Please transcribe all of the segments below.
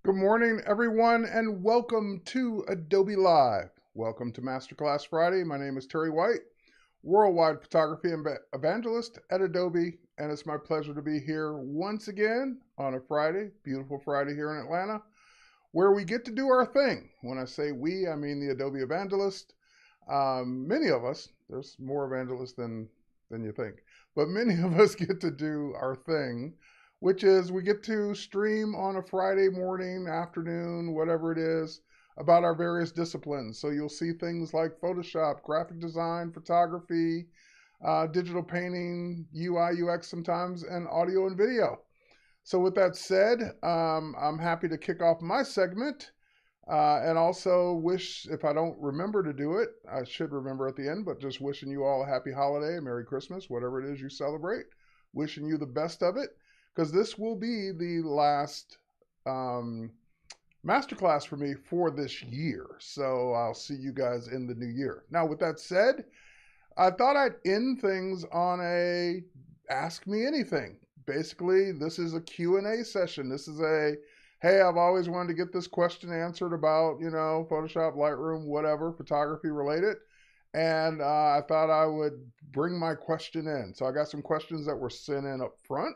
Good morning, everyone, and welcome to Adobe Live. Welcome to Masterclass Friday. My name is Terry White, worldwide photography evangelist at Adobe, and it's my pleasure to be here once again on a Friday, beautiful Friday here in Atlanta, where we get to do our thing. When I say we, I mean the Adobe evangelist. Many of us, there's more evangelists than you think, but many of us get to do our thing, which is we get to stream on a Friday morning, afternoon, whatever it is, about our various disciplines. So you'll see things like Photoshop, graphic design, photography, digital painting, UI, UX sometimes, and audio and video. So with that said, I'm happy to kick off my segment and also wish, if I don't remember to do it, I should remember at the end, but just wishing you all a happy holiday, a Merry Christmas, whatever it is you celebrate. Wishing you the best of it, because this will be the last masterclass for me for this year. So I'll see you guys in the new year. Now, with that said, I thought I'd end things on a Ask Me Anything. Basically, this is a Q&A session. This is a, hey, I've always wanted to get this question answered about, Photoshop, Lightroom, whatever, photography related. And I thought I would bring my question in. So I got some questions that were sent in up front.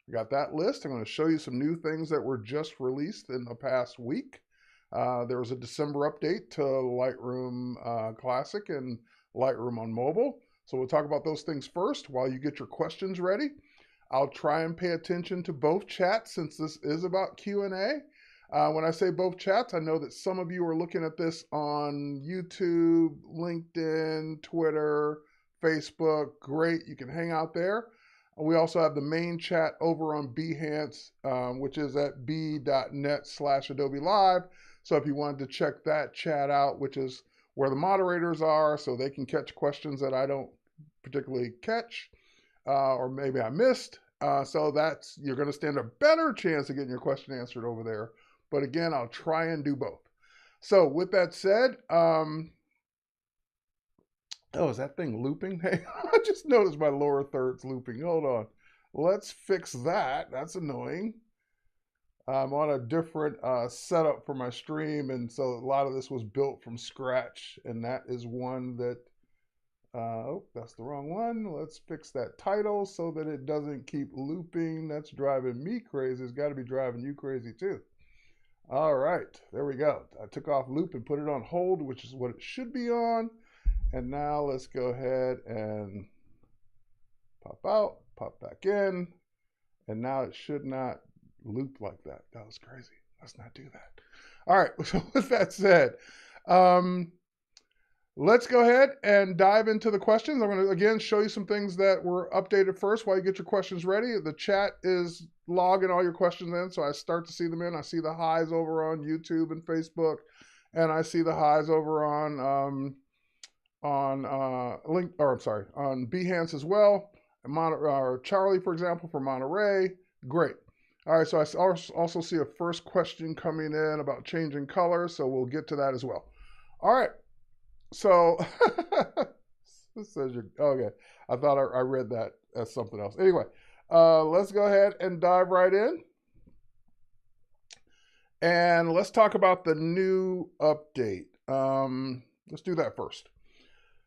I got that list. I'm going to show you some new things that were just released in the past week. There was a December update to Lightroom Classic and Lightroom on mobile. So we'll talk about those things first while you get your questions ready. I'll try and pay attention to both chats since this is about Q&A. When I say both chats, I know that some of you are looking at this on YouTube, LinkedIn, Twitter, Facebook. Great, you can hang out there. We also have the main chat over on Behance, which is at b.net/Adobe Live. So if you wanted to check that chat out, which is where the moderators are, so they can catch questions that I don't particularly catch, or maybe I missed. So that's, you're going to stand a better chance of getting your question answered over there. But again, I'll try and do both. So with that said, oh, is that thing looping? Hey, I just noticed my lower third's looping. Hold on. Let's fix that. That's annoying. I'm on a different setup for my stream, and so a lot of this was built from scratch, and that is one that, oh, that's the wrong one. Let's fix that title so that it doesn't keep looping. That's driving me crazy. It's got to be driving you crazy too. All right, there we go. I took off loop and put it on hold, which is what it should be on. And now let's go ahead and pop out, pop back in. And now it should not loop like that. That was crazy. Let's not do that. All right, so with that said, let's go ahead and dive into the questions. I'm going to, again, show you some things that were updated first while you get your questions ready. The chat is logging all your questions in, so I start to see them in. I see the highs over on YouTube and Facebook, and I see the highs over on Behance as well. Charlie, for example, from Monterey. Great. All right, so I also see a first question coming in about changing color, so we'll get to that as well. All right. So, this says you're, okay, I thought I read that as something else. Anyway, let's go ahead and dive right in. And let's talk about the new update. Let's do that first.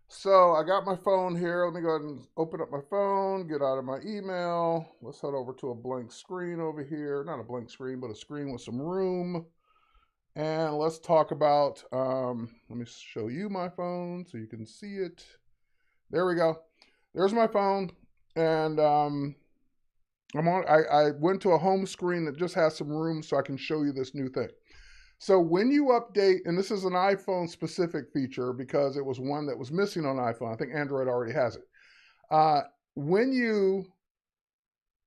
So I got my phone here. Let me go ahead and open up my phone, get out of my email. Let's head over to a blank screen over here. Not a blank screen, but a screen with some room. And let's talk about, let me show you my phone so you can see it. There we go. There's my phone. And I went to a home screen that just has some room so I can show you this new thing. So when you update, and this is an iPhone specific feature because it was one that was missing on iPhone. I think Android already has it. When you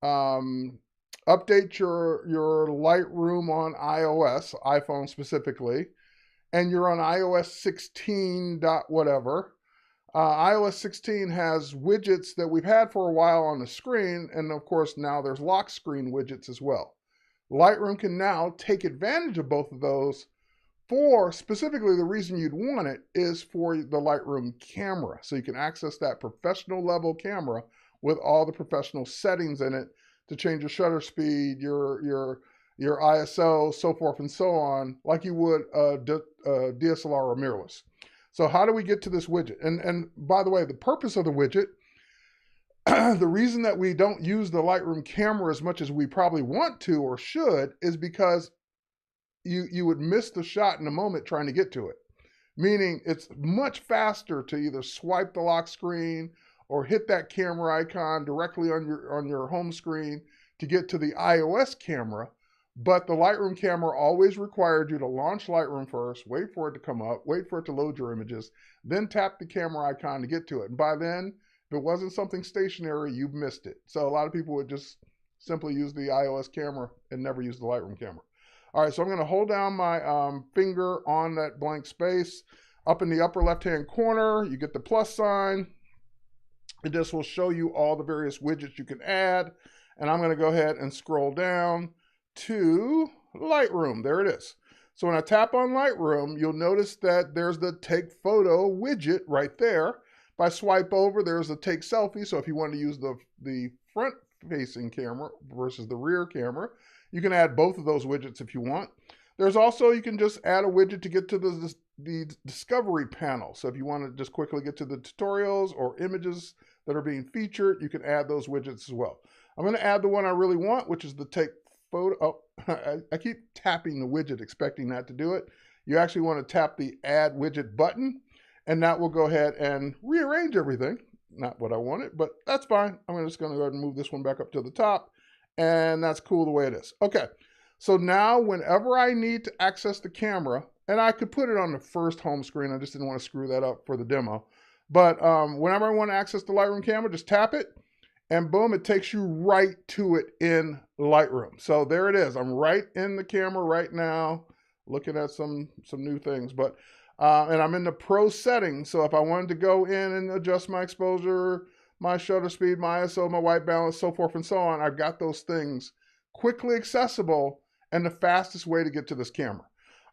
update your Lightroom on iOS, iPhone specifically, and you're on iOS 16 dot whatever, iOS 16 has widgets that we've had for a while on the screen, and of course now there's lock screen widgets as well. Lightroom can now take advantage of both of those for specifically the reason you'd want it is for the Lightroom camera. So you can access that professional level camera with all the professional settings in it to change your shutter speed, your your ISO, so forth and so on, like you would a DSLR or mirrorless. So how do we get to this widget? And by the way, the purpose of the widget, the reason that we don't use the Lightroom camera as much as we probably want to or should is because you would miss the shot in a moment trying to get to it. Meaning it's much faster to either swipe the lock screen or hit that camera icon directly on your home screen to get to the iOS camera. But the Lightroom camera always required you to launch Lightroom first, wait for it to come up, wait for it to load your images, then tap the camera icon to get to it. And by then, if it wasn't something stationary, you've missed it. So a lot of people would just simply use the iOS camera and never use the Lightroom camera. All right, so I'm going to hold down my finger on that blank space. Up in the upper left-hand corner, you get the plus sign. And this will show you all the various widgets you can add. And I'm going to go ahead and scroll down to Lightroom. There it is. So when I tap on Lightroom, you'll notice that there's the Take Photo widget right there. If I swipe over, there's the Take Selfie. So if you want to use the front-facing camera versus the rear camera, you can add both of those widgets if you want. There's also, you can just add a widget to get to the discovery panel. So if you want to just quickly get to the tutorials or images that are being featured, you can add those widgets as well. I'm going to add the one I really want, which is the Take Photo. Oh, I keep tapping the widget expecting that to do it. You actually want to tap the Add Widget button, and that will go ahead and rearrange everything. Not what I wanted, but that's fine. I'm just going to go ahead and move this one back up to the top. And that's cool the way it is. Okay, so now whenever I need to access the camera, and I could put it on the first home screen, I just didn't want to screw that up for the demo. But whenever I want to access the Lightroom camera, just tap it, and boom, it takes you right to it in Lightroom. So there it is. I'm right in the camera right now, looking at some new things. But and I'm in the pro settings, so if I wanted to go in and adjust my exposure, my shutter speed, my ISO, my white balance, so forth and so on, I've got those things quickly accessible and the fastest way to get to this camera.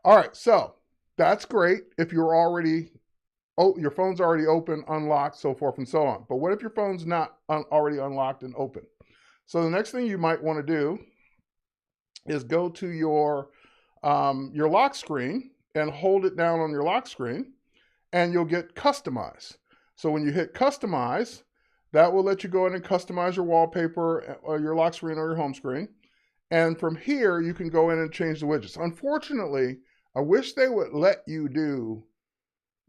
All right, so that's great if you're already, your phone's already open, unlocked, so forth and so on. But what if your phone's not already unlocked and open? So the next thing you might want to do is go to your lock screen and hold it down on your lock screen, and you'll get Customize. So when you hit Customize, that will let you go in and customize your wallpaper or your lock screen or your home screen. And from here, you can go in and change the widgets. Unfortunately, I wish they would let you do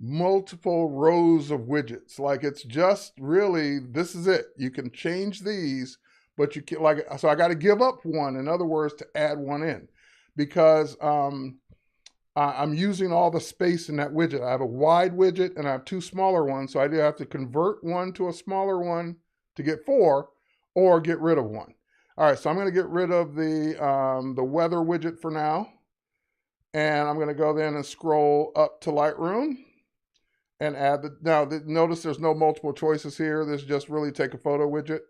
multiple rows of widgets. Like it's just really, this is it. You can change these, but you can, like, so I got to give up one, in other words, to add one in, because I'm using all the space in that widget. I have a wide widget and I have two smaller ones. So I do have to convert one to a smaller one to get 4 or get rid of one. All right, so I'm going to get rid of the weather widget for now. And I'm going to go then and scroll up to Lightroom and add notice there's no multiple choices here. There's just really Take a Photo widget.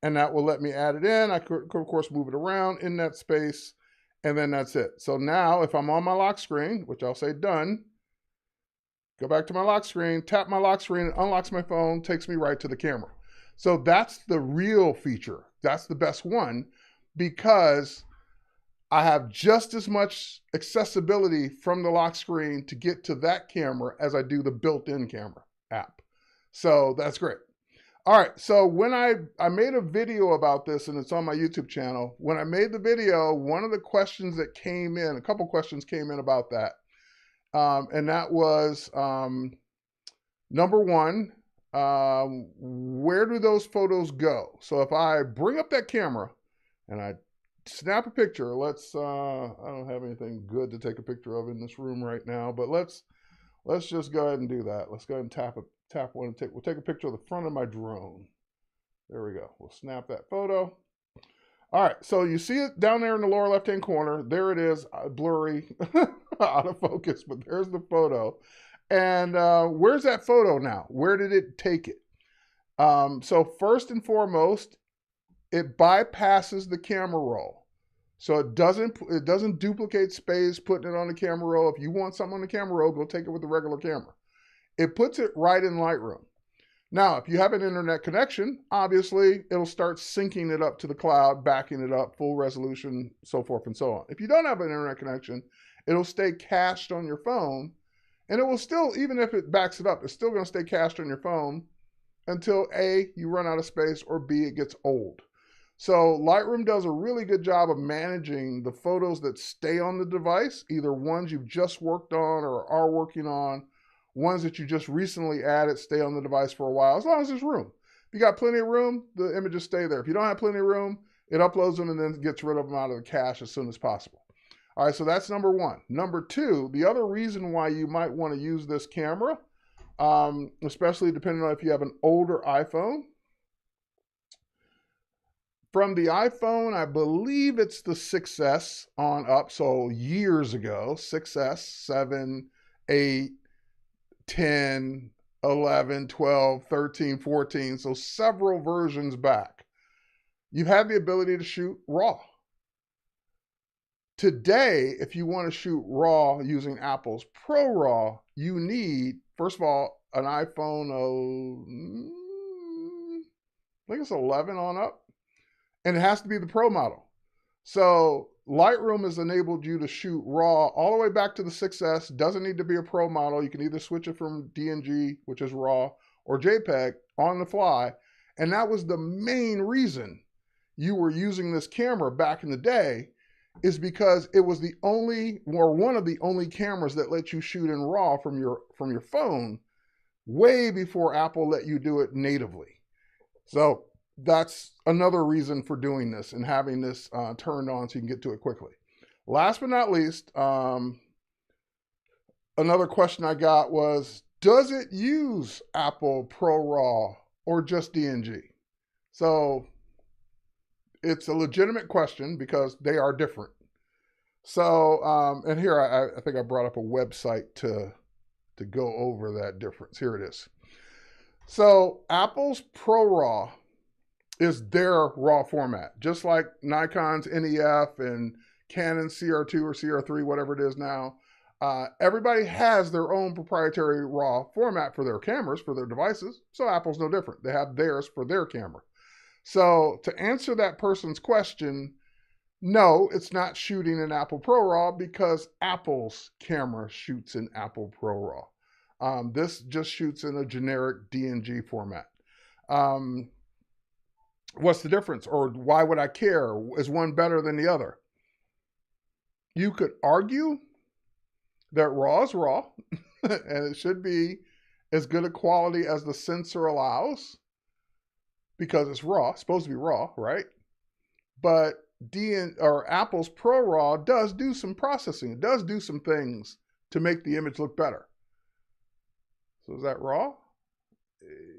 And that will let me add it in. I could, of course, move it around in that space. And then that's it. So now if I'm on my lock screen, which I'll say done, go back to my lock screen, tap my lock screen, it unlocks my phone, takes me right to the camera. So that's the real feature. That's the best one, because I have just as much accessibility from the lock screen to get to that camera as I do the built-in camera app. So that's great. All right, so when I made a video about this, and it's on my YouTube channel. When I made the video, one of the questions that came in, a couple questions came in about that. And that was, number one, where do those photos go? So if I bring up that camera and I snap a picture, let's, I don't have anything good to take a picture of in this room right now, but let's just go ahead and do that. Let's go ahead and tap one and we'll take a picture of the front of my drone. There we go. We'll snap that photo. All right, so you see it down there in the lower left-hand corner. There it is, blurry, out of focus, but there's the photo. And where's that photo now? Where did it take it? So first and foremost, it bypasses the camera roll. So it doesn't duplicate space putting it on the camera roll. If you want something on the camera roll, go take it with the regular camera. It puts it right in Lightroom. Now, if you have an internet connection, obviously it'll start syncing it up to the cloud, backing it up, full resolution, so forth and so on. If you don't have an internet connection, it'll stay cached on your phone, and it will still, even if it backs it up, it's still going to stay cached on your phone until A, you run out of space, or B, it gets old. So Lightroom does a really good job of managing the photos that stay on the device, either ones you've just worked on or are working on, ones that you just recently added, stay on the device for a while, as long as there's room. If you got plenty of room, the images stay there. If you don't have plenty of room, it uploads them and then gets rid of them out of the cache as soon as possible. All right, so that's number one. Number two, the other reason why you might want to use this camera, especially depending on if you have an older iPhone. From the iPhone, I believe it's the 6S on up, so years ago, 6S, 7, 8, 10, 11, 12, 13, 14, so several versions back. You have the ability to shoot RAW. Today, if you want to shoot RAW using Apple's ProRAW, you need, first of all, an iPhone, I think it's 11 on up. And it has to be the Pro model. So Lightroom has enabled you to shoot RAW all the way back to the 6S. Doesn't need to be a Pro model. You can either switch it from DNG, which is RAW, or JPEG on the fly. And that was the main reason you were using this camera back in the day, is because it was the only, or one of the only cameras that let you shoot in RAW from your phone way before Apple let you do it natively. So that's another reason for doing this and having this turned on so you can get to it quickly. Last but not least, another question I got was, does it use Apple ProRAW or just DNG? So it's a legitimate question because they are different. So, and here I think I brought up a website to go over that difference. Here it is. So Apple's ProRAW is their RAW format, just like Nikon's NEF and Canon's CR2 or CR3, whatever it is now. Everybody has their own proprietary RAW format for their cameras, for their devices, so Apple's no different. They have theirs for their camera. So to answer that person's question, no, it's not shooting in Apple ProRAW because Apple's camera shoots in Apple ProRAW. This just shoots in a generic DNG format. What's the difference? Or why would I care? Is one better than the other? You could argue that RAW is RAW, and it should be as good a quality as the sensor allows, because it's RAW, it's supposed to be RAW, right? But Apple's ProRAW does do some processing. It does do some things to make the image look better. So is that RAW?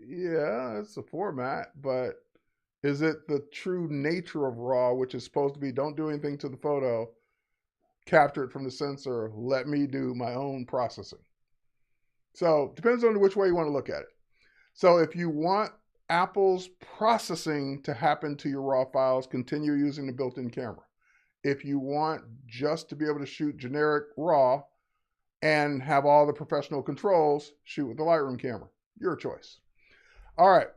Yeah, it's a format, but is it the true nature of RAW, which is supposed to be don't do anything to the photo, capture it from the sensor, let me do my own processing? So depends on which way you want to look at it. So if you want Apple's processing to happen to your RAW files, continue using the built-in camera. If you want just to be able to shoot generic RAW and have all the professional controls, shoot with the Lightroom camera. Your choice. All right.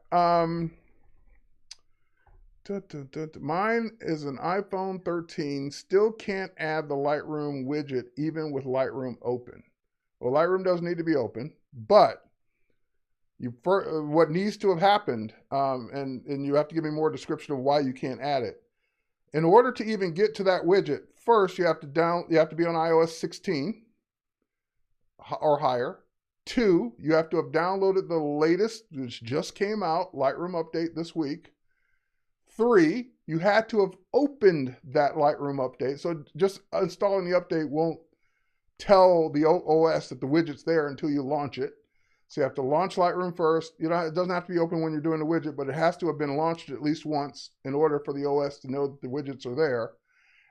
Mine is an iPhone 13, still can't add the Lightroom widget even with Lightroom open. Well, Lightroom does need to be open, but what needs to have happened, and you have to give me more description of why you can't add it. In order to even get to that widget, first you have to be on iOS 16 or higher. 2, you have to have downloaded the latest, which just came out, Lightroom update this week. 3, you had to have opened that Lightroom update. So just installing the update won't tell the OS that the widget's there until you launch it. So you have to launch Lightroom first. It doesn't have to be open when you're doing the widget, but it has to have been launched at least once in order for the OS to know that the widgets are there.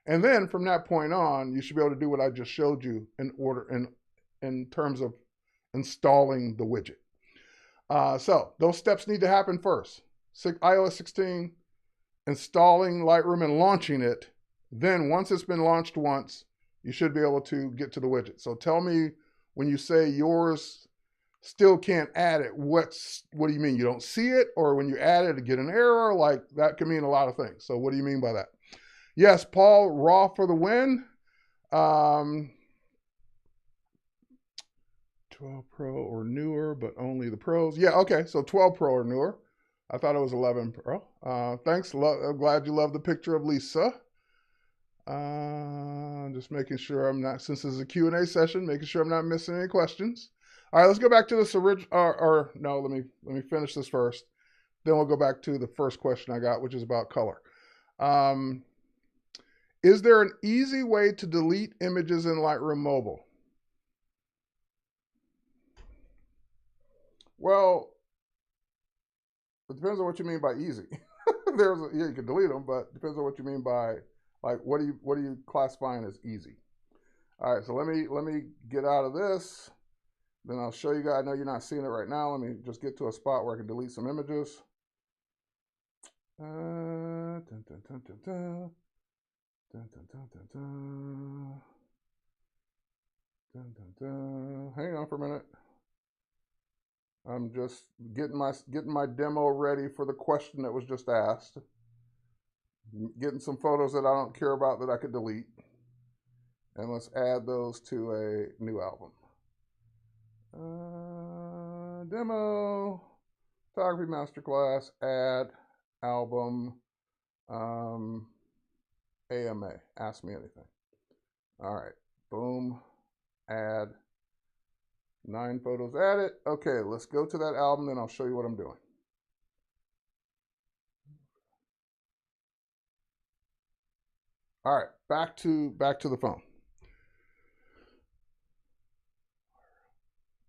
And then from that point on, you should be able to do what I just showed you in terms of installing the widget. So those steps need to happen first. iOS 16, installing Lightroom and launching it. Then once it's been launched once, you should be able to get to the widget. So tell me when you say yours still can't add it. What do you mean? You don't see it? Or when you add it, get an error? Like, that can mean a lot of things. So what do you mean by that? Yes, Paul, raw for the win. 12 Pro or newer, but only the pros. Yeah, okay, so 12 Pro or newer. I thought it was 11 Pro. Thanks, I'm glad you love the picture of Lisa. Just making sure I'm not, since this is a Q&A session, making sure I'm not missing any questions. All right, let's go back to this original, no, let me finish this first. Then we'll go back to the first question I got, which is about color. Is there an easy way to delete images in Lightroom Mobile? Well, it depends on what you mean by easy. Yeah, you can delete them, but it depends on what you mean by, like, what are you classifying as easy? All right, so let me get out of this. Then I'll show you guys. I know you're not seeing it right now. Let me just get to a spot where I can delete some images. Hang on for a minute. I'm just getting my demo ready for the question that was just asked. Getting some photos that I don't care about that I could delete. And let's add those to a new album. Demo, photography masterclass, add album, AMA, ask me anything. All right, boom, add, 9 photos added. Okay, let's go to that album, then I'll show you what I'm doing. All right, back to the phone.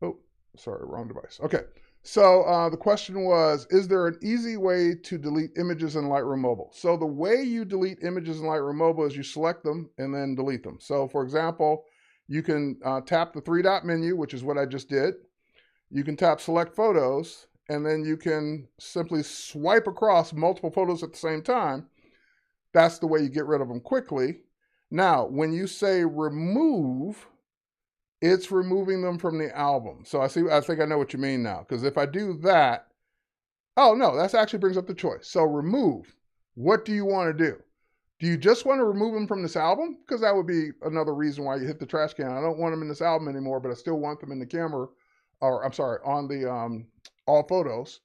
Oh, sorry, wrong device. Okay, so the question was, is there an easy way to delete images in Lightroom Mobile? So the way you delete images in Lightroom Mobile is you select them and then delete them. So for example, you can tap the 3-dot menu, which is what I just did. You can tap select photos, and then you can simply swipe across multiple photos at the same time. That's the way you get rid of them quickly. Now, when you say remove, it's removing them from the album. So I think I know what you mean now, because if I do that, oh no, that actually brings up the choice. So remove, what do you want to do? Do you just want to remove them from this album? Because that would be another reason why you hit the trash can. I don't want them in this album anymore, but I still want them in the camera, or I'm sorry, on the all photos,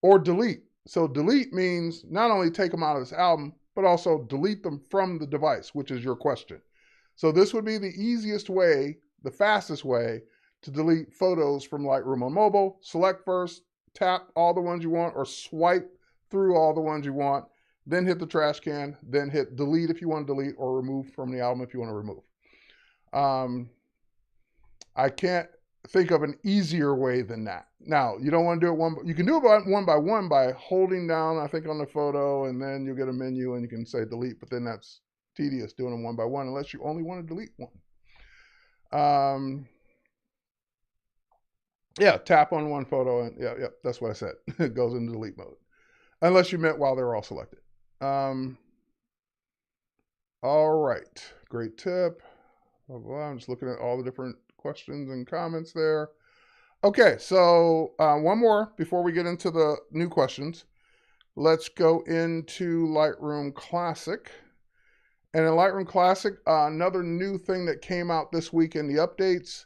or delete. So delete means not only take them out of this album, but also delete them from the device, which is your question. So this would be the easiest way, the fastest way to delete photos from Lightroom on mobile. Select first, tap all the ones you want, or swipe through all the ones you want, then hit the trash can, then hit delete if you want to delete, or remove from the album if you want to remove. I can't think of an easier way than that. Now, you don't want to do it you can do it one by one by holding down, I think, on the photo, and then you'll get a menu and you can say delete, but then that's tedious doing them one by one unless you only want to delete one. Yeah, tap on one photo and yeah, that's what I said. It goes into delete mode. Unless you meant while they're all selected. All right, great tip. Blah, blah. I'm just looking at all the different questions and comments there. Okay, so one more before we get into the new questions. Let's go into Lightroom Classic. And in Lightroom Classic, another new thing that came out this week in the updates.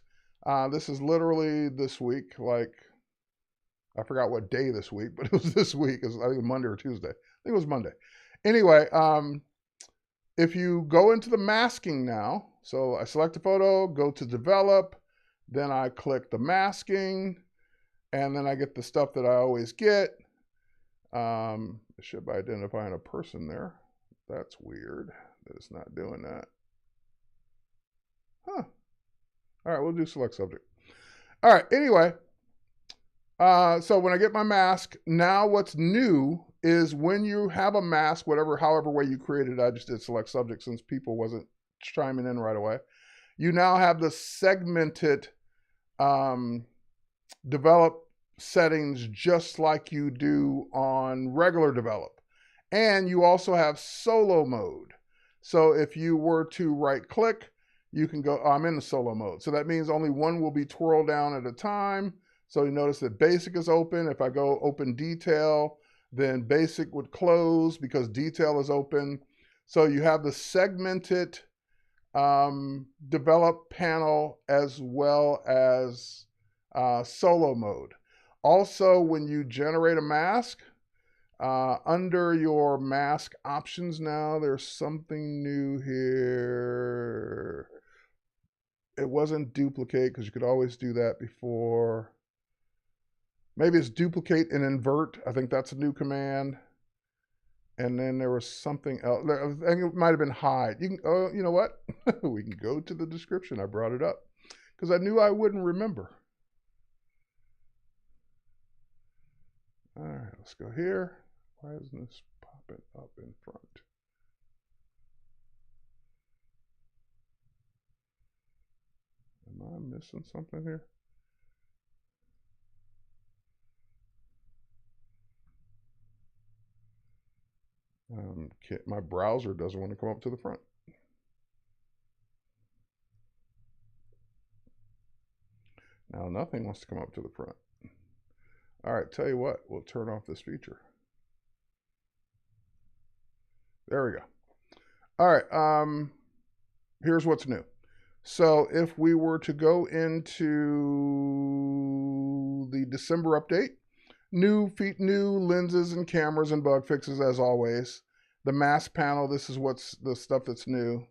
This is literally this week, like, I forgot what day this week, but it was this week. It was, I think, Monday or Tuesday. I think it was Monday. Anyway, if you go into the masking now, so I select a photo, go to develop, then I click the masking, and then I get the stuff that I always get. It should be identifying a person there. That's weird that it's not doing that. Huh. All right, we'll do select subject. All right, anyway. So when I get my mask, now what's new is when you have a mask, however way you created it, I just did select subject since people wasn't chiming in right away. You now have the segmented develop settings just like you do on regular develop. And you also have solo mode. So if you were to right click, you can go, I'm in the solo mode. So that means only one will be twirled down at a time. So you notice that basic is open. If I go open detail, then basic would close because detail is open. So you have the segmented develop panel as well as solo mode. Also, when you generate a mask, under your mask options now, there's something new here. It wasn't duplicate because you could always do that before. Maybe it's duplicate and invert. I think that's a new command. And then there was something else. I think it might have been hide. You can, oh, you know what? We can go to the description. I brought it up because I knew I wouldn't remember. All right, let's go here. Why isn't this popping up in front? Am I missing something here? My browser doesn't want to come up to the front. Now nothing wants to come up to the front. All right, tell you what, we'll turn off this feature. There we go. All right, here's what's new. So if we were to go into the December update, new lenses and cameras and bug fixes as always. The mask panel, this is what's the stuff that's new.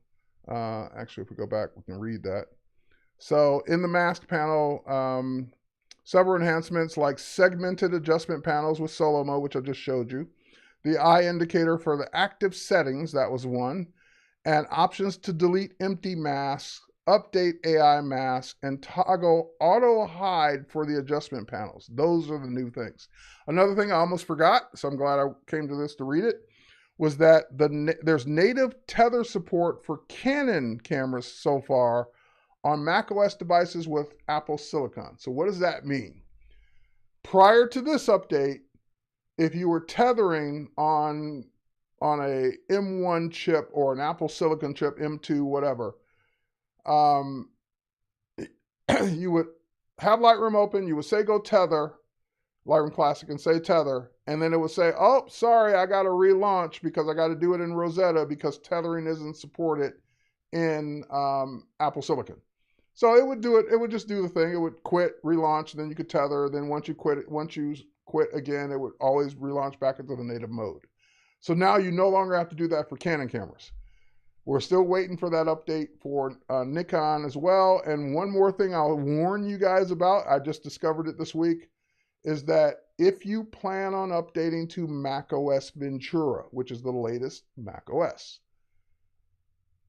Actually, if we go back, we can read that. So in the mask panel, several enhancements like segmented adjustment panels with solo mode, which I just showed you. The eye indicator for the active settings, that was one. And options to delete empty masks, update AI mask, and toggle auto hide for the adjustment panels. Those are the new things. Another thing I almost forgot, so I'm glad I came to this to read it, was that there's native tether support for Canon cameras so far on macOS devices with Apple Silicon. So what does that mean? Prior to this update, if you were tethering on a M1 chip or an Apple Silicon chip, M2, whatever, you would have Lightroom open, you would say go tether, Lightroom Classic, and say tether, and then it would say, oh, sorry, I got to relaunch because I got to do it in Rosetta because tethering isn't supported in Apple Silicon. So it would do it. It would just do the thing. It would quit, relaunch, then you could tether. Then once you quit again, it would always relaunch back into the native mode. So now you no longer have to do that for Canon cameras. We're still waiting for that update for Nikon as well. And one more thing I'll warn you guys about, I just discovered it this week, is that if you plan on updating to macOS Ventura, which is the latest macOS,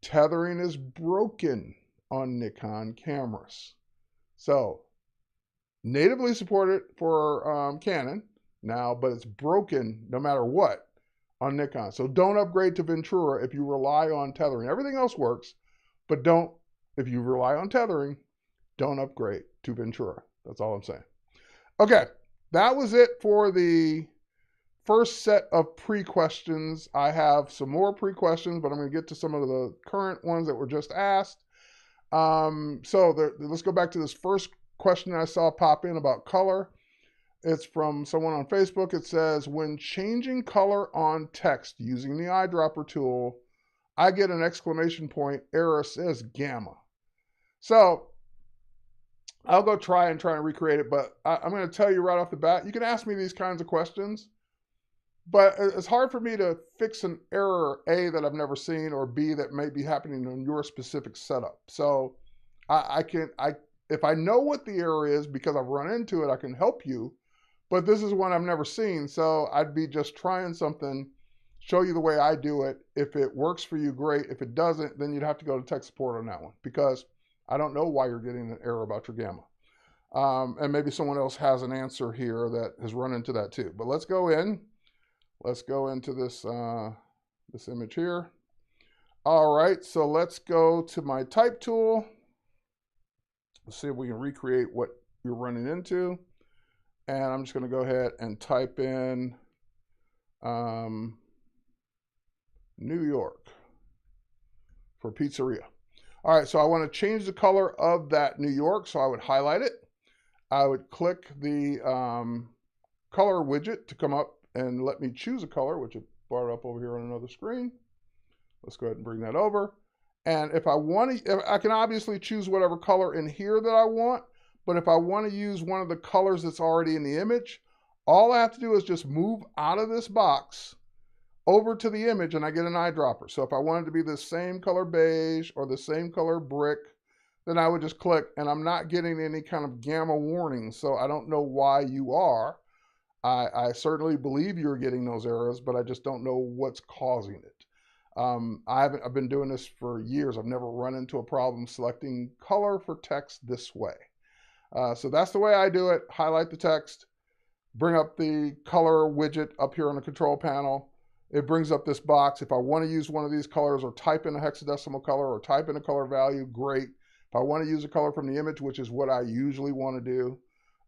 tethering is broken on Nikon cameras. So natively supported for Canon now, but it's broken no matter what on Nikon. So don't upgrade to Ventura if you rely on tethering. Everything else works, but if you rely on tethering, don't upgrade to Ventura. That's all I'm saying. Okay, that was it for the first set of pre-questions. I have some more pre-questions, but I'm going to get to some of the current ones that were just asked. Let's go back to this first question I saw pop in about color. It's from someone on Facebook. It says, when changing color on text using the eyedropper tool, I get an exclamation point error says gamma. So I'll go try and recreate it, but I'm going to tell you right off the bat, you can ask me these kinds of questions, but it's hard for me to fix an error, A, that I've never seen, or B, that may be happening on your specific setup. So if I know what the error is because I've run into it, I can help you, but this is one I've never seen. So I'd be just trying something, show you the way I do it. If it works for you, great. If it doesn't, then you'd have to go to tech support on that one because I don't know why you're getting an error about your gamma. And maybe someone else has an answer here that has run into that too. But let's go in. Let's go into this, this image here. All right, so let's go to my type tool. Let's see if we can recreate what you're running into. And I'm just going to go ahead and type in New York for pizzeria. All right, so I want to change the color of that New York, so I would highlight it. I would click the color widget to come up and let me choose a color, which I brought up over here on another screen. Let's go ahead and bring that over. And if I want to, I can obviously choose whatever color in here that I want, but if I want to use one of the colors that's already in the image, all I have to do is just move out of this box over to the image and I get an eyedropper. So if I wanted to be the same color beige or the same color brick, then I would just click, and I'm not getting any kind of gamma warning. So I don't know why you are. I certainly believe you're getting those errors, but I just don't know what's causing it. I've been doing this for years. I've never run into a problem selecting color for text this way. So that's the way I do it. Highlight the text, bring up the color widget up here on the control panel. It brings up this box. If I want to use one of these colors or type in a hexadecimal color or type in a color value, great. If I want to use a color from the image, which is what I usually want to do,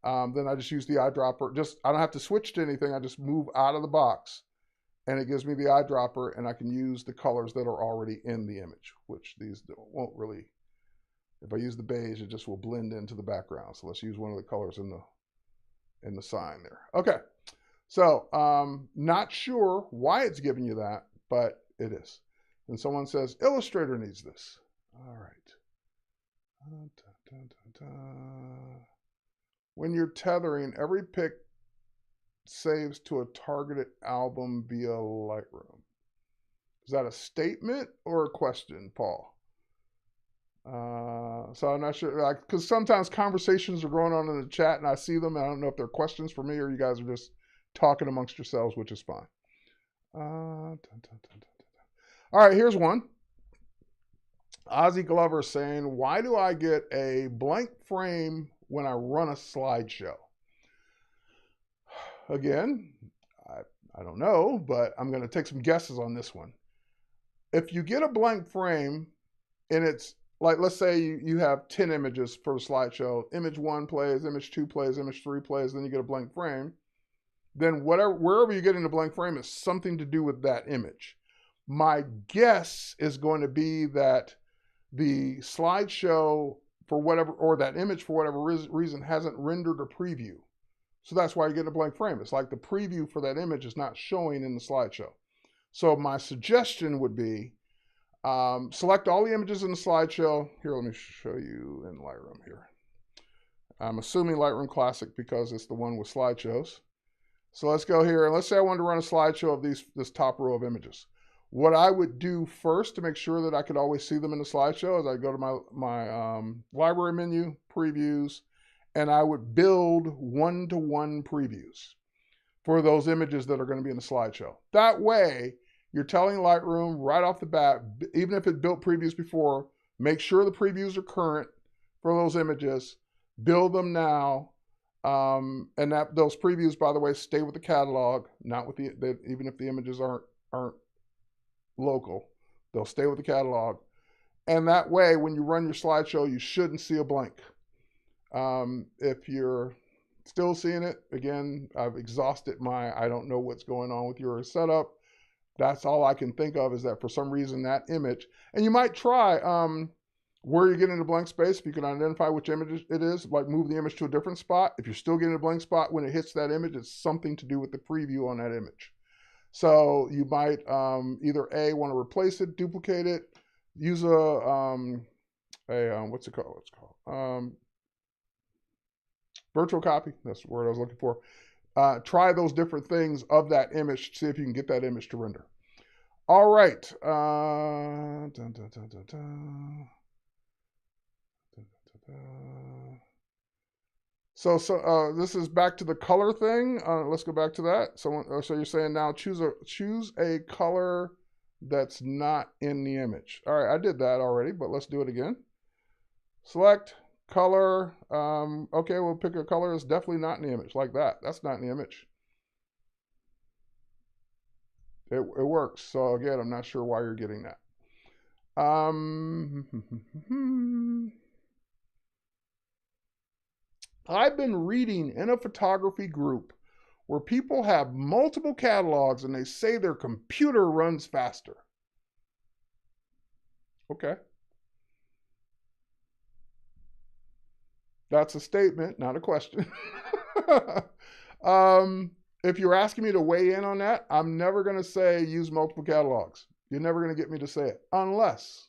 then I just use the eyedropper. I don't have to switch to anything. I just move out of the box and it gives me the eyedropper and I can use the colors that are already in the image, which these won't really, if I use the beige, it just will blend into the background. So let's use one of the colors in the sign there. Okay. So, not sure why it's giving you that, but it is. And someone says, Illustrator needs this. All right. When you're tethering, every pic saves to a targeted album via Lightroom. Is that a statement or a question, Paul? So I'm not sure, because sometimes conversations are going on in the chat and I see them and I don't know if they're questions for me or you guys are just talking amongst yourselves, which is fine. All right, here's one. Ozzy Glover saying, why do I get a blank frame when I run a slideshow? Again, I don't know, but I'm going to take some guesses on this one. If you get a blank frame and it's like, let's say you have 10 images for a slideshow, image 1 plays, image 2 plays, image 3 plays, then you get a blank frame, then wherever you're getting a blank frame is something to do with that image. My guess is going to be that the slideshow for whatever, or that image for whatever reason hasn't rendered a preview. So that's why you're getting a blank frame. It's like the preview for that image is not showing in the slideshow. So my suggestion would be select all the images in the slideshow. Here, let me show you in Lightroom here. I'm assuming Lightroom Classic because it's the one with slideshows. So let's go here and let's say I wanted to run a slideshow of this top row of images. What I would do first to make sure that I could always see them in the slideshow is I go to my library menu, previews, and I would build one-to-one previews for those images that are going to be in the slideshow. That way, you're telling Lightroom right off the bat, even if it built previews before, make sure the previews are current for those images, build them now, and that those previews, by the way, stay with the catalog, not with even if the images aren't local, they'll stay with the catalog. And that way, when you run your slideshow, you shouldn't see a blank. If you're still seeing it, again, I've exhausted I don't know what's going on with your setup. That's all I can think of is that for some reason that image, and you might try where you're getting a blank space, if you can identify which image it is, like move the image to a different spot. If you're still getting a blank spot when it hits that image, it's something to do with the preview on that image. So you might either A, want to replace it, duplicate it, use what's it called? Virtual copy, that's the word I was looking for. Try those different things of that image to see if you can get that image to render. All right. So this is back to the color thing. Let's go back to that. So you're saying now choose a color that's not in the image. All right, I did that already, but let's do it again. Select color. Okay, we'll pick a color that's definitely not in the image, like that. That's not in the image. It works. So again, I'm not sure why you're getting that. I've been reading in a photography group where people have multiple catalogs and they say their computer runs faster. Okay. That's a statement, not a question. If you're asking me to weigh in on that, I'm never going to say use multiple catalogs. You're never going to get me to say it. Unless,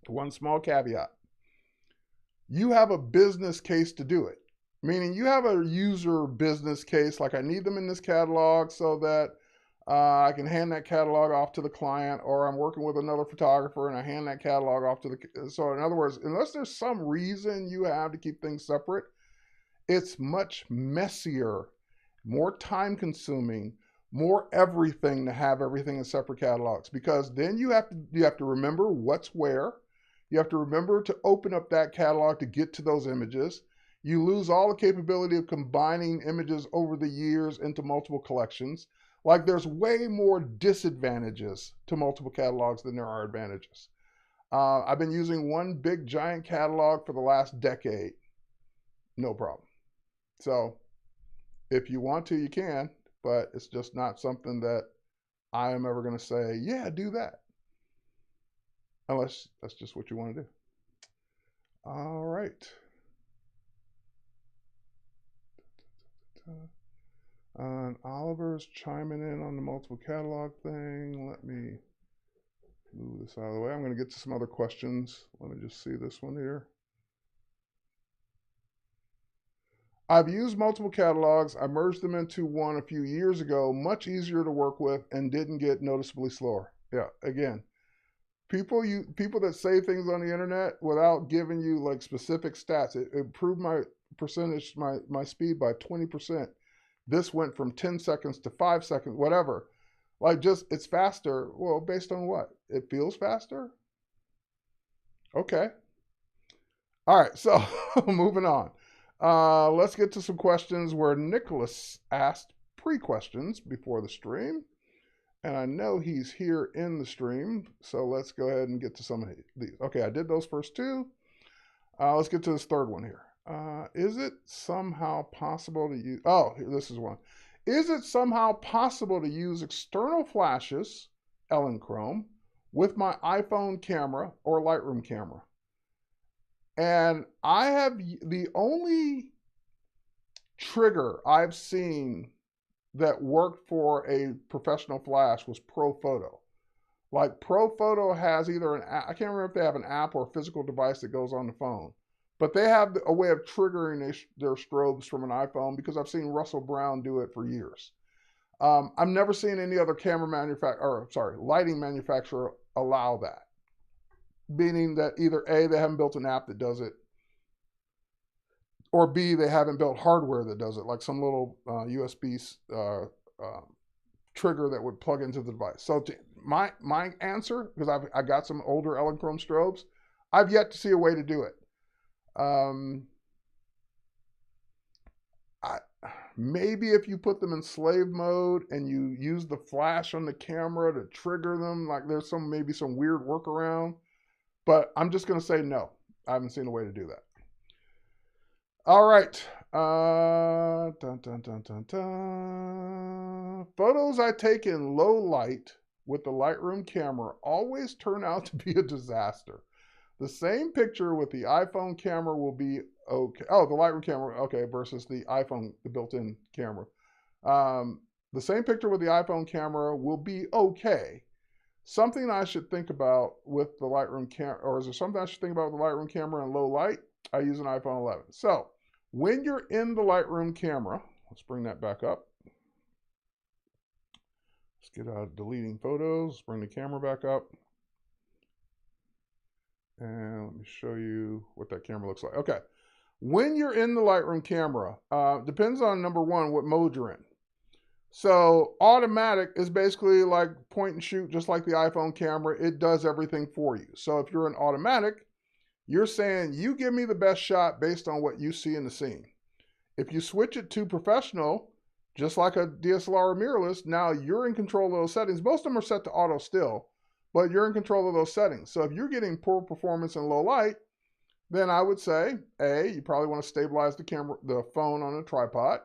one small caveat, you have a business case to do it. Meaning you have a user business case, like I need them in this catalog so that I can hand that catalog off to the client, or I'm working with another photographer and I hand that catalog off to the, so in other words, unless there's some reason you have to keep things separate, it's much messier, more time consuming, more everything to have everything in separate catalogs, because then you have to remember what's where. You have to remember to open up that catalog to get to those images. You lose all the capability of combining images over the years into multiple collections. Like there's way more disadvantages to multiple catalogs than there are advantages. I've been using one big giant catalog for the last decade. No problem. So if you want to, you can, but it's just not something that I am ever going to say, yeah, do that. Unless that's just what you want to do. All right. And Oliver's chiming in on the multiple catalog thing. Let me move this out of the way. I'm going to get to some other questions. Let me just see this one here. I've used multiple catalogs. I merged them into one a few years ago. Much easier to work with and didn't get noticeably slower. Yeah, again, people that say things on the internet without giving you like specific stats. It improved my percentage, my speed by 20%. This went from 10 seconds to 5 seconds, whatever. Like just, it's faster. Well, based on what? It feels faster? Okay. All right, so moving on. Let's get to some questions where Nicholas asked pre-questions before the stream. And I know he's here in the stream, so let's go ahead and get to some of these. Okay, I did those first two. Let's get to this third one here. Is it somehow possible to use, oh, this is one. Is it somehow possible to use external flashes, Chrome, with my iPhone camera or Lightroom camera? And I have, the only trigger I've seen that worked for a professional flash was ProPhoto. Like ProPhoto has either an app, I can't remember if they have an app or a physical device that goes on the phone, but they have a way of triggering their strobes from an iPhone, because I've seen Russell Brown do it for years. I've never seen any other lighting manufacturer allow that. Meaning that either A, they haven't built an app that does it, or B, they haven't built hardware that does it, like some little USB trigger that would plug into the device. So my answer, because I got some older Chrome strobes, I've yet to see a way to do it. Maybe if you put them in slave mode and you use the flash on the camera to trigger them, like there's maybe some weird workaround. But I'm just going to say no. I haven't seen a way to do that. All right. Photos I take in low light with the Lightroom camera always turn out to be a disaster. The same picture with the iPhone camera will be okay. Oh, the Lightroom camera, okay, versus the iPhone, the built-in camera. The same picture with the iPhone camera will be okay. Something I should think about with the Lightroom camera, or is there something I should think about with the Lightroom camera in low light? I use an iPhone 11. So when you're in the Lightroom camera, let's bring that back up. Let's get out of deleting photos, bring the camera back up. And let me show you what that camera looks like. Okay. When you're in the Lightroom camera, depends on, number one, what mode you're in. So automatic is basically like point and shoot, just like the iPhone camera. It does everything for you. So if you're in automatic, you're saying you give me the best shot based on what you see in the scene. If you switch it to professional, just like a DSLR or mirrorless, now you're in control of those settings. Most of them are set to auto still, but you're in control of those settings. So if you're getting poor performance in low light, then I would say, A, you probably want to stabilize the phone on a tripod.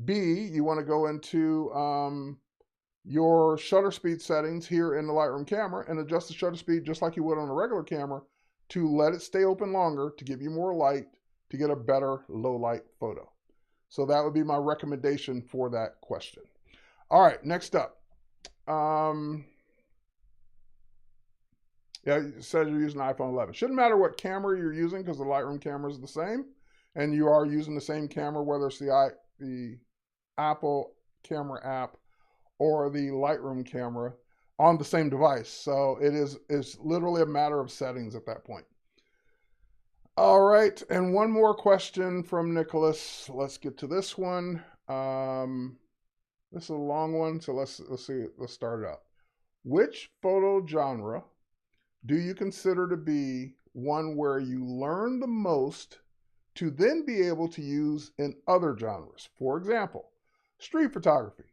B, you want to go into your shutter speed settings here in the Lightroom camera and adjust the shutter speed just like you would on a regular camera to let it stay open longer, to give you more light, to get a better low light photo? So that would be my recommendation for that question. All right, next up. Yeah, it says you're using iPhone 11. Shouldn't matter what camera you're using because the Lightroom camera is the same, and you are using the same camera, whether it's the Apple camera app or the Lightroom camera on the same device. So it's literally a matter of settings at that point. All right, and one more question from Nicholas. Let's get to this one. This is a long one, so let's see. Let's start it out. Which photo genre do you consider to be one where you learn the most to then be able to use in other genres? For example, street photography.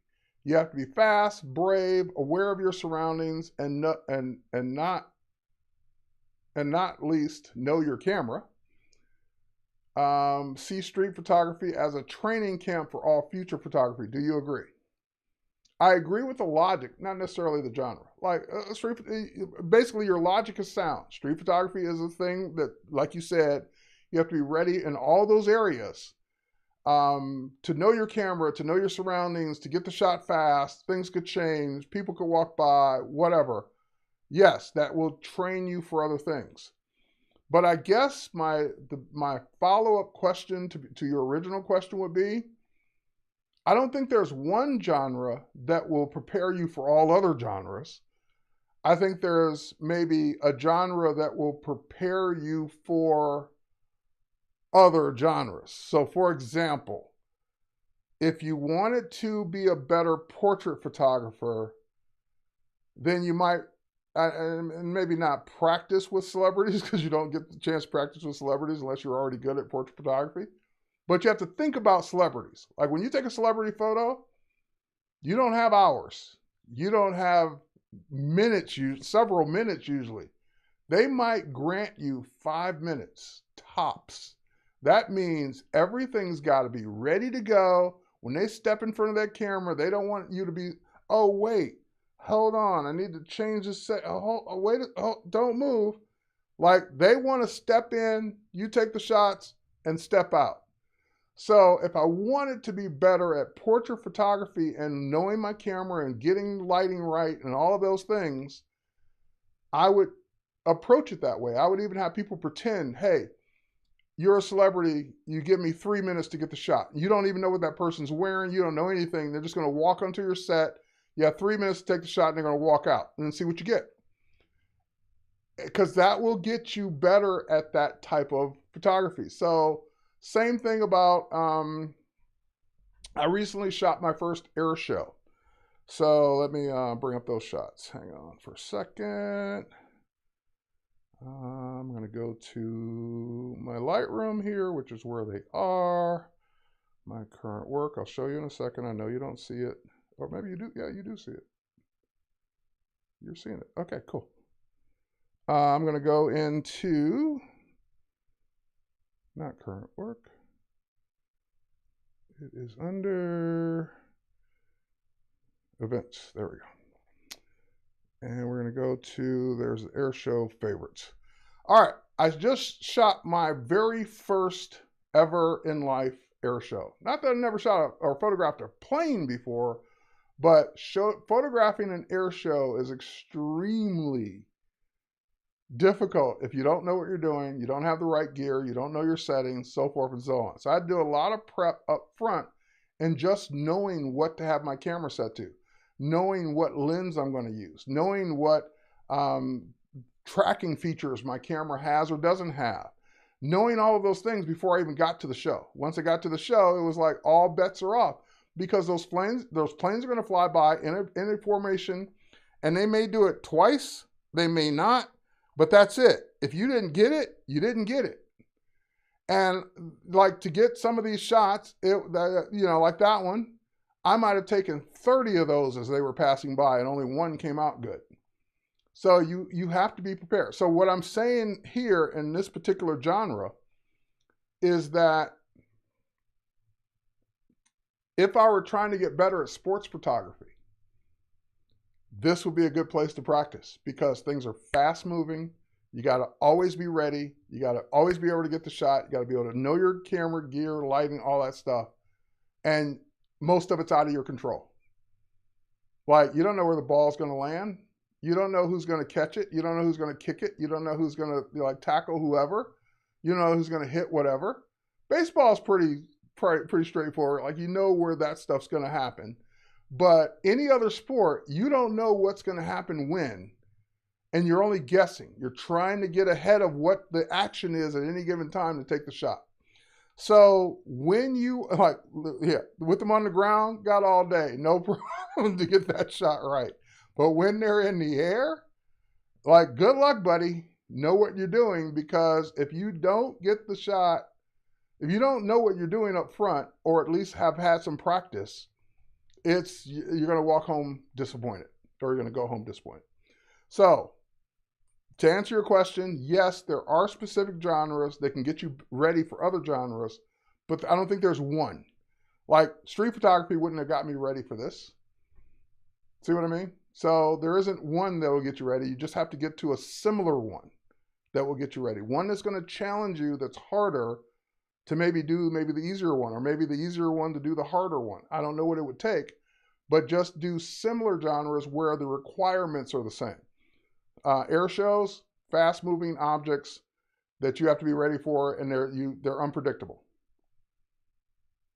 You have to be fast, brave, aware of your surroundings, and not least know your camera. See street photography as a training camp for all future photography. Do you agree? I agree with the logic, not necessarily the genre. Like basically your logic is sound. Street photography is a thing that, like you said, you have to be ready in all those areas to know your camera, to know your surroundings, to get the shot fast. Things could change. People could walk by, whatever. Yes, that will train you for other things. But I guess my follow-up question to your original question would be, I don't think there's one genre that will prepare you for all other genres. I think there's maybe a genre that will prepare you for other genres. So for example, if you wanted to be a better portrait photographer, then you might, and maybe not practice with celebrities because you don't get the chance to practice with celebrities unless you're already good at portrait photography. But you have to think about celebrities. Like when you take a celebrity photo, you don't have hours. You don't have minutes, several minutes usually. They might grant you 5 minutes, tops. That means everything's got to be ready to go. When they step in front of that camera, they don't want you to be, oh, wait, hold on, I need to change this set. Oh, wait, don't move. Like they want to step in, you take the shots and step out. So if I wanted to be better at portrait photography and knowing my camera and getting lighting right and all of those things, I would approach it that way. I would even have people pretend, hey, you're a celebrity, you give me 3 minutes to get the shot. You don't even know what that person's wearing, you don't know anything. They're just gonna walk onto your set. You have 3 minutes to take the shot and they're gonna walk out and then see what you get. Because that will get you better at that type of photography. So same thing about, I recently shot my first air show. So let me bring up those shots. Hang on for a second. I'm going to go to my Lightroom here, which is where they are. My current work. I'll show you in a second. I know you don't see it. Or maybe you do. Yeah, you do see it. You're seeing it. Okay, cool. I'm going to go into, not current work. It is under events. There we go. And we're going to go to, there's air show favorites. All right. I just shot my very first ever in life air show. Not that I never shot or photographed a plane before, but photographing an air show is extremely difficult if you don't know what you're doing, you don't have the right gear, you don't know your settings, so forth and so on. So I do a lot of prep up front and just knowing what to have my camera set to, knowing what lens I'm going to use, knowing what tracking features my camera has or doesn't have, knowing all of those things before I even got to the show. Once I got to the show, it was like all bets are off because those planes are going to fly by in a formation, and they may do it twice, they may not. But that's it. If you didn't get it, you didn't get it. And like to get some of these shots, like that one, I might have taken 30 of those as they were passing by and only one came out good. So you have to be prepared. So what I'm saying here in this particular genre is that if I were trying to get better at sports photography, this would be a good place to practice because things are fast moving. You got to always be ready. You got to always be able to get the shot. You got to be able to know your camera, gear, lighting, all that stuff. And most of it's out of your control. Like, you don't know where the ball's going to land. You don't know who's going to catch it. You don't know who's going to kick it. You don't know who's going to like tackle whoever. You don't know who's going to hit whatever. Baseball's pretty straightforward. Like, you know where that stuff's going to happen. But any other sport, you don't know what's going to happen when. And you're only guessing. You're trying to get ahead of what the action is at any given time to take the shot. So when you, like, yeah, with them on the ground, got all day, no problem to get that shot right. But when they're in the air, like, good luck, buddy. Know what you're doing, because if you don't get the shot, if you don't know what you're doing up front, or at least have had some practice, you're going to walk home disappointed, or you're going to go home disappointed. So to answer your question, yes, there are specific genres that can get you ready for other genres, but I don't think there's one. Like, street photography wouldn't have got me ready for this. See what I mean? So there isn't one that will get you ready. You just have to get to a similar one that will get you ready. One that's going to challenge you, that's harder to maybe do the easier one, or maybe the easier one to do the harder one. I don't know what it would take, but just do similar genres where the requirements are the same. Air shows, fast-moving objects that you have to be ready for, and they're unpredictable.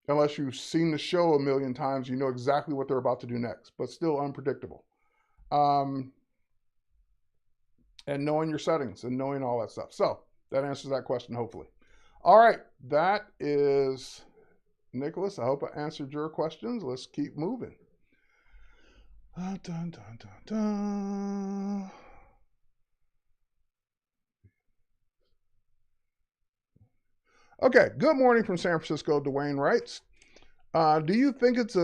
Unless you've seen the show a million times, you know exactly what they're about to do next, but still unpredictable. And knowing your settings and knowing all that stuff. So that answers that question, hopefully. All right, that is Nicholas. I hope I answered your questions. Let's keep moving. Dun, dun, dun, dun. Okay, good morning from San Francisco. Dwayne writes, do you think it's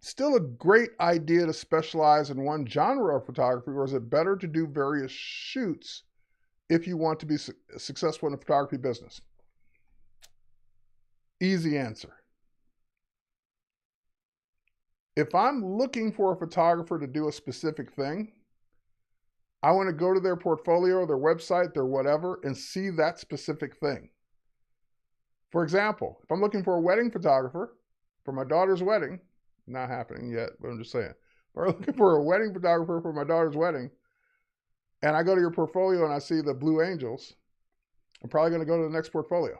still a great idea to specialize in one genre of photography, or is it better to do various shoots if you want to be successful in the photography business? Easy answer. If I'm looking for a photographer to do a specific thing, I want to go to their portfolio, their website, their whatever, and see that specific thing. For example, if I'm looking for a wedding photographer for my daughter's wedding, not happening yet, but I'm just saying, if I'm looking for a wedding photographer for my daughter's wedding, and I go to your portfolio and I see the Blue Angels, I'm probably going to go to the next portfolio.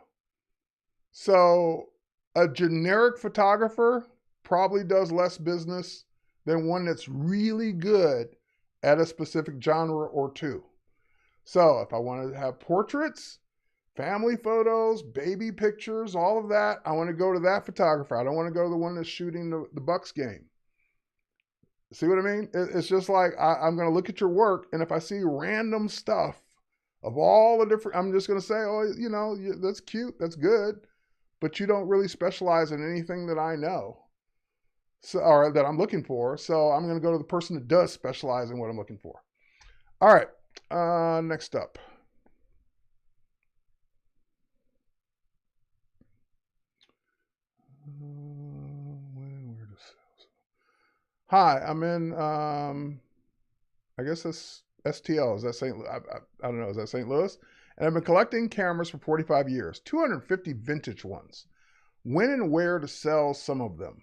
So a generic photographer probably does less business than one that's really good at a specific genre or two. So if I want to have portraits, family photos, baby pictures, all of that, I want to go to that photographer. I don't want to go to the one that's shooting the Bucks game. See what I mean? It's just like, I'm going to look at your work, and if I see random stuff of all the different, I'm just going to say, oh, you know, that's cute, that's good, but you don't really specialize in anything that I know, so, or that I'm looking for. So I'm going to go to the person that does specialize in what I'm looking for. All right, next up. Hi, I'm in, I guess that's STL. Is that St. I don't know. Is that St. Louis? And I've been collecting cameras for 45 years, 250 vintage ones. When and where to sell some of them?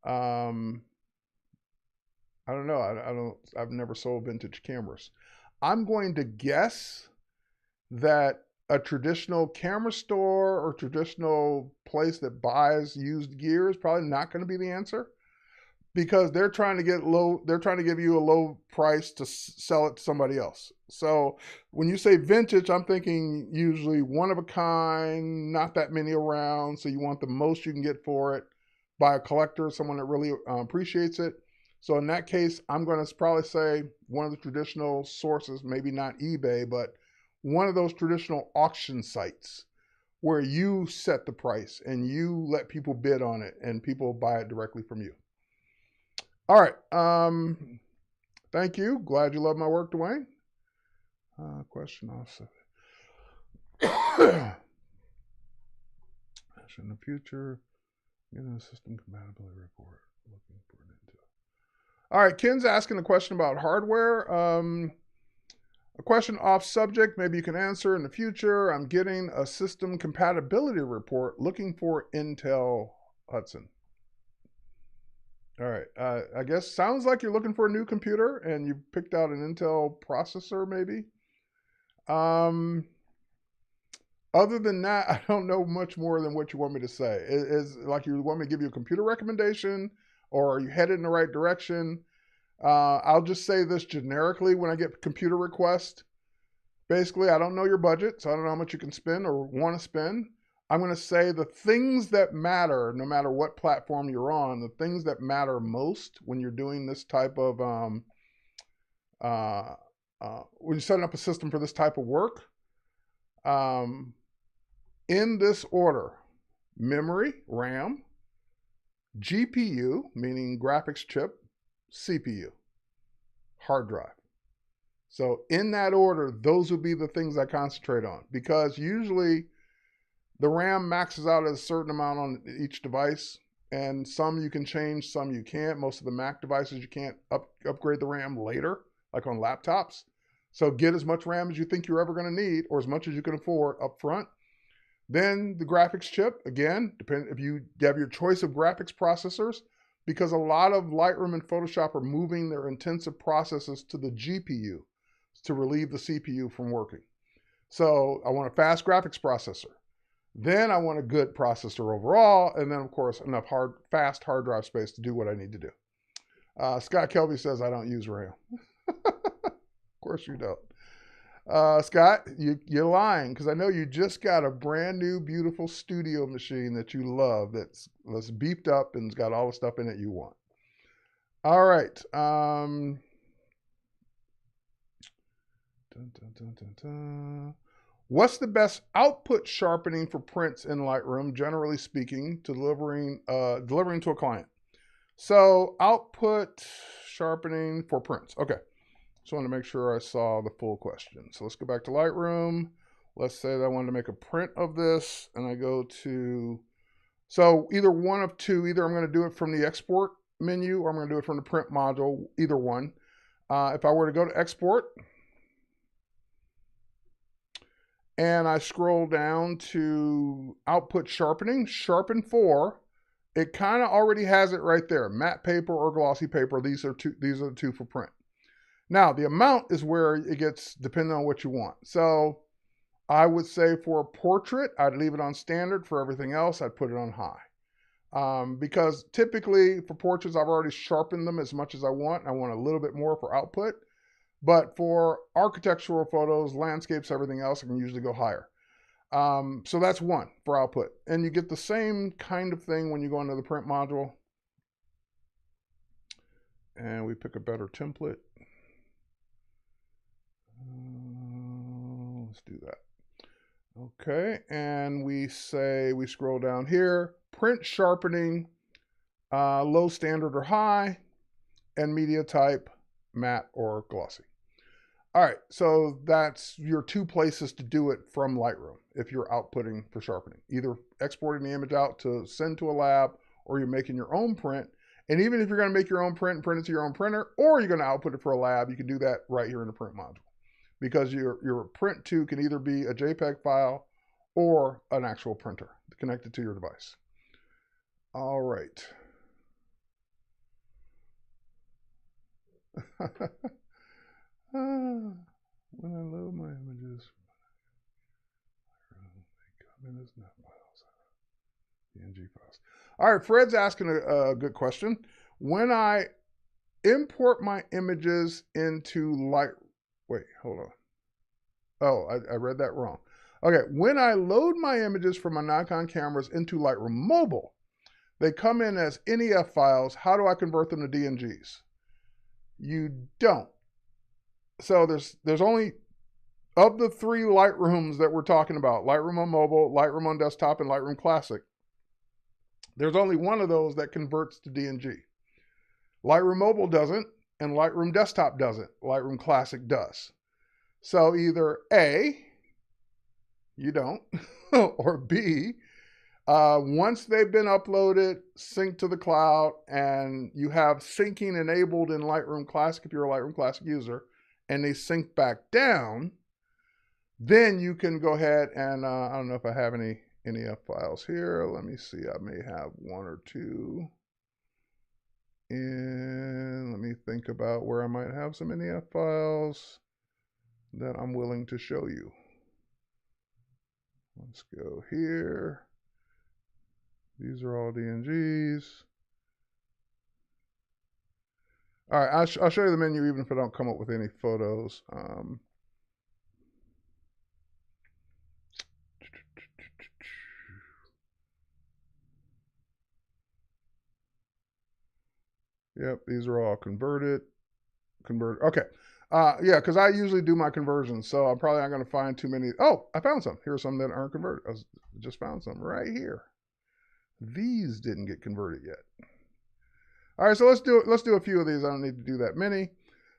I don't know. I've never sold vintage cameras. I'm going to guess that a traditional camera store or traditional place that buys used gear is probably not going to be the answer, because they're trying to give you a low price to sell it to somebody else. So when you say vintage, I'm thinking usually one of a kind, not that many around. So you want the most you can get for it by a collector, someone that really appreciates it. So in that case, I'm going to probably say one of the traditional sources, maybe not eBay, but one of those traditional auction sites where you set the price and you let people bid on it and people buy it directly from you. All right. Thank you. Glad you love my work, Dwayne. Question also. In the future, system compatibility report. Looking for it. All right. Ken's asking a question about hardware. A question off subject, maybe you can answer in the future. I'm getting a system compatibility report looking for Intel Hudson. All right, I guess sounds like you're looking for a new computer and you picked out an Intel processor maybe. Other than that, I don't know much more than what you want me to say. Is like you want me to give you a computer recommendation, or are you headed in the right direction? I'll just say this generically when I get computer requests. Basically, I don't know your budget, so I don't know how much you can spend or want to spend. I'm going to say the things that matter, no matter what platform you're on, the things that matter most when you're doing this type of, when you're setting up a system for this type of work, in this order: memory, RAM, GPU, meaning graphics chip, CPU, hard drive. So in that order, those would be the things I concentrate on, because usually the RAM maxes out at a certain amount on each device, and some you can change, some you can't. Most of the Mac devices, you can't upgrade the RAM later, like on laptops. So get as much RAM as you think you're ever going to need, or as much as you can afford up front. Then the graphics chip, again, depend if you have your choice of graphics processors, because a lot of Lightroom and Photoshop are moving their intensive processes to the GPU to relieve the CPU from working. So I want a fast graphics processor. Then I want a good processor overall, and then of course enough fast hard drive space to do what I need to do. Scott Kelby says I don't use RAM. Of course you don't. Scott, you're lying, because I know you just got a brand new, beautiful studio machine that you love that's beefed up and's got all the stuff in it you want. All right. What's the best output sharpening for prints in Lightroom, generally speaking, delivering to a client? So output sharpening for prints. Okay. Just wanted to make sure I saw the full question. So let's go back to Lightroom. Let's say that I wanted to make a print of this, and I go to, so either one of two, either I'm going to do it from the export menu or I'm going to do it from the print module, either one. If I were to go to export and I scroll down to output sharpening, sharpen for, it kind of already has it right there. Matte paper or glossy paper, these are the two for print. Now, the amount is where it gets depending on what you want. So I would say for a portrait, I'd leave it on standard. For everything else, I'd put it on high. Because typically for portraits, I've already sharpened them as much as I want. I want a little bit more for output. But for architectural photos, landscapes, everything else, I can usually go higher. So that's one for output. And you get the same kind of thing when you go into the print module. And we pick a better template. Let's do that. Okay, and we scroll down here, print sharpening, low, standard, or high, and media type, matte or glossy. All right, so that's your two places to do it from Lightroom if you're outputting for sharpening. Either exporting the image out to send to a lab, or you're making your own print. And even if you're going to make your own print and print it to your own printer, or you're going to output it for a lab, you can do that right here in the print module. Because your print to can either be a JPEG file or an actual printer connected to your device. All right. When I load my images, they come in as .NET files, PNG files. All right, Fred's asking a good question. When I import my images into wait, hold on. Oh, I read that wrong. Okay, when I load my images from my Nikon cameras into Lightroom Mobile, they come in as NEF files. How do I convert them to DNGs? You don't. So there's only, of the three Lightrooms that we're talking about, Lightroom on mobile, Lightroom on desktop, and Lightroom Classic, there's only one of those that converts to DNG. Lightroom Mobile doesn't, and Lightroom Desktop doesn't. Lightroom Classic does. So either A, you don't, or B, once they've been uploaded, synced to the cloud, and you have syncing enabled in Lightroom Classic if you're a Lightroom Classic user, and they sync back down, then you can go ahead and, I don't know if I have any NEF files here. Let me see, I may have one or two. And let me think about where I might have some NEF files that I'm willing to show you. Let's go here. These are all DNGs. All right, I'll show you the menu even if I don't come up with any photos. Yep, these are all converted. Okay. Yeah, because I usually do my conversions, so I'm probably not going to find too many. Oh, I found some. Here's some that aren't converted. I just found some right here. These didn't get converted yet. All right, so let's do a few of these. I don't need to do that many.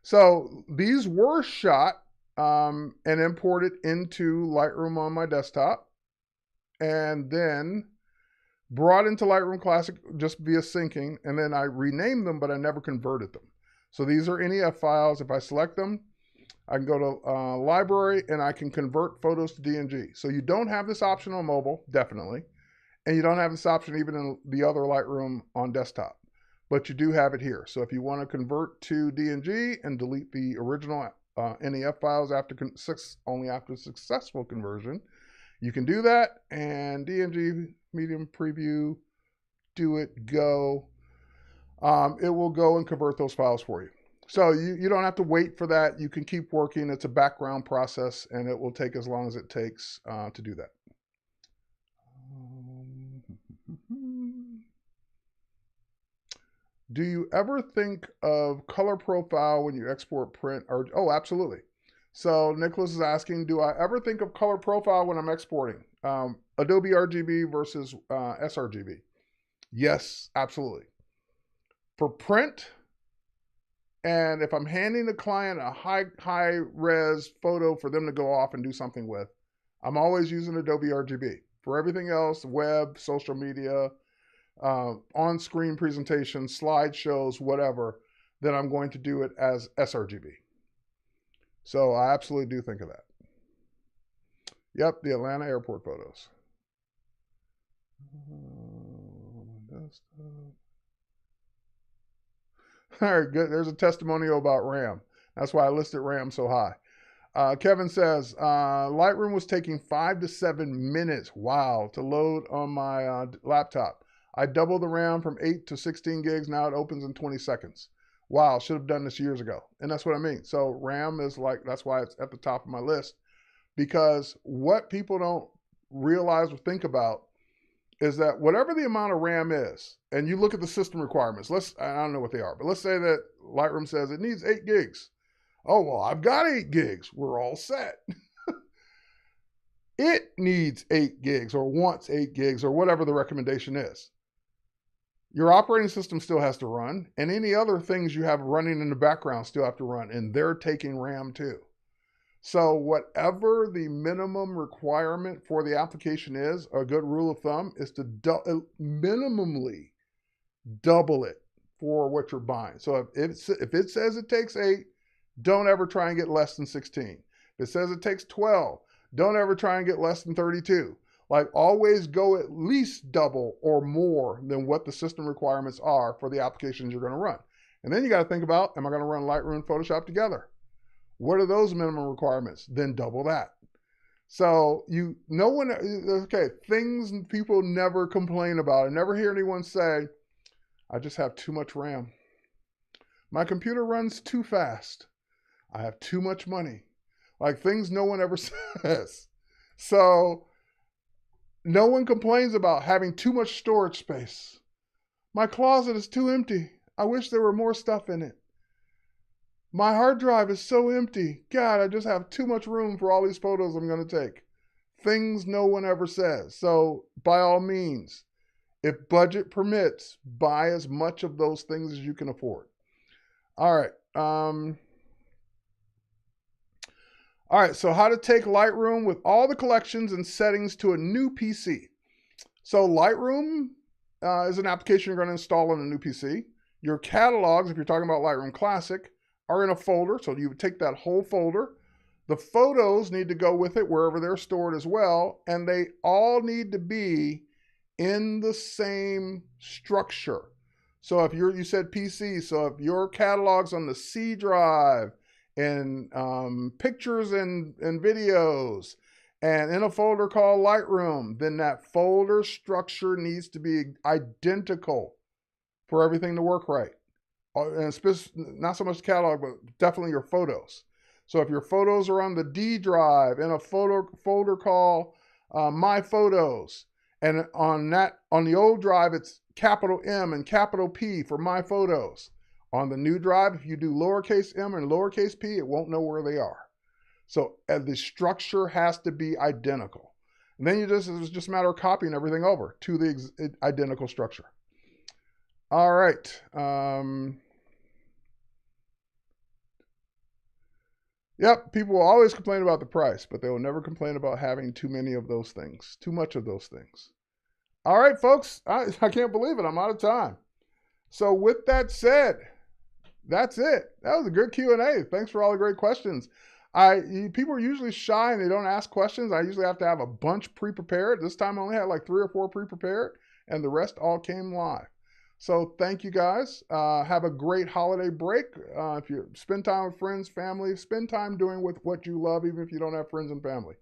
So these were shot and imported into Lightroom on my desktop, and then brought into Lightroom Classic just via syncing, and then I renamed them, but I never converted them. So these are NEF files. If I select them, I can go to library and I can convert photos to DNG. So you don't have this option on mobile, definitely. And you don't have this option even in the other Lightroom on desktop, but you do have it here. So if you want to convert to DNG and delete the original NEF files only after successful conversion, you can do that. And DNG medium preview, do it, go. It will go and convert those files for you. So you don't have to wait for that. You can keep working. It's a background process, and it will take as long as it takes to do that. Do you ever think of color profile when you export print? Oh, absolutely. So Nicholas is asking, do I ever think of color profile when I'm exporting? Adobe RGB versus sRGB. Yes, absolutely. For print, and if I'm handing the client a high res photo for them to go off and do something with, I'm always using Adobe RGB. For everything else, web, social media, on-screen presentations, slideshows, whatever, then I'm going to do it as sRGB. So I absolutely do think of that. Yep, the Atlanta airport photos. All right, good. There's a testimonial about RAM. That's why I listed RAM so high. Kevin says, Lightroom was taking 5 to 7 minutes, wow, to load on my laptop. I doubled the RAM from 8 to 16 gigs. Now it opens in 20 seconds. Wow, should have done this years ago. And that's what I mean. So RAM is like, that's why it's at the top of my list. Because what people don't realize or think about is that whatever the amount of RAM is, and you look at the system requirements, I don't know what they are, but let's say that Lightroom says it needs 8 gigs. Oh, well, I've got 8 gigs. We're all set. It needs 8 gigs or wants 8 gigs or whatever the recommendation is. Your operating system still has to run, and any other things you have running in the background still have to run, and they're taking RAM too. So whatever the minimum requirement for the application is, a good rule of thumb is to minimally double it for what you're buying. So if it says it takes 8, don't ever try and get less than 16. If it says it takes 12, don't ever try and get less than 32. Like always go at least double or more than what the system requirements are for the applications you're going to run. And then you got to think about, am I going to run Lightroom and Photoshop together? What are those minimum requirements? Then double that. So things people never complain about. I never hear anyone say, I just have too much RAM. My computer runs too fast. I have too much money. Like things no one ever says. So no one complains about having too much storage space. My closet is too empty. I wish there were more stuff in it. My hard drive is so empty. God, I just have too much room for all these photos I'm going to take. Things no one ever says. So by all means, if budget permits, buy as much of those things as you can afford. All right. All right, so how to take Lightroom with all the collections and settings to a new PC. So Lightroom is an application you're going to install on a new PC. Your catalogs, if you're talking about Lightroom Classic, are in a folder. So you would take that whole folder. The photos need to go with it wherever they're stored as well. And they all need to be in the same structure. So if you said PC, so if your catalog's on the C drive and pictures and videos and in a folder called Lightroom, then that folder structure needs to be identical for everything to work right. And not so much the catalog, but definitely your photos. So if your photos are on the D drive in a folder called My Photos, and on the old drive, it's capital M and capital P for My Photos. On the new drive, if you do lowercase m and lowercase p, it won't know where they are. So the structure has to be identical. And then it's just a matter of copying everything over to the identical structure. All right. Yep, people will always complain about the price, but they will never complain about having too many of those things, too much of those things. All right, folks, I can't believe it. I'm out of time. So with that said, that's it. That was a good Q&A. Thanks for all the great questions. People are usually shy and they don't ask questions. I usually have to have a bunch pre-prepared. This time I only had like 3 or 4 pre-prepared, and the rest all came live. So thank you guys. Have a great holiday break. If you spend time with friends, family, spend time doing what you love, even if you don't have friends and family.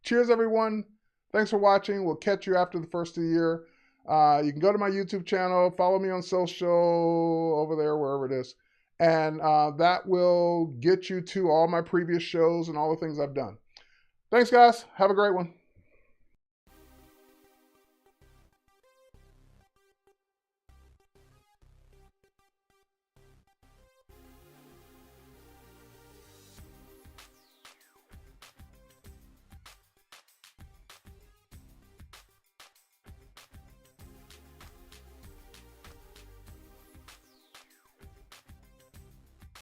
Cheers, everyone. Thanks for watching. We'll catch you after the first of the year. You can go to my YouTube channel, follow me on social over there, wherever it is. And that will get you to all my previous shows and all the things I've done. Thanks, guys. Have a great one.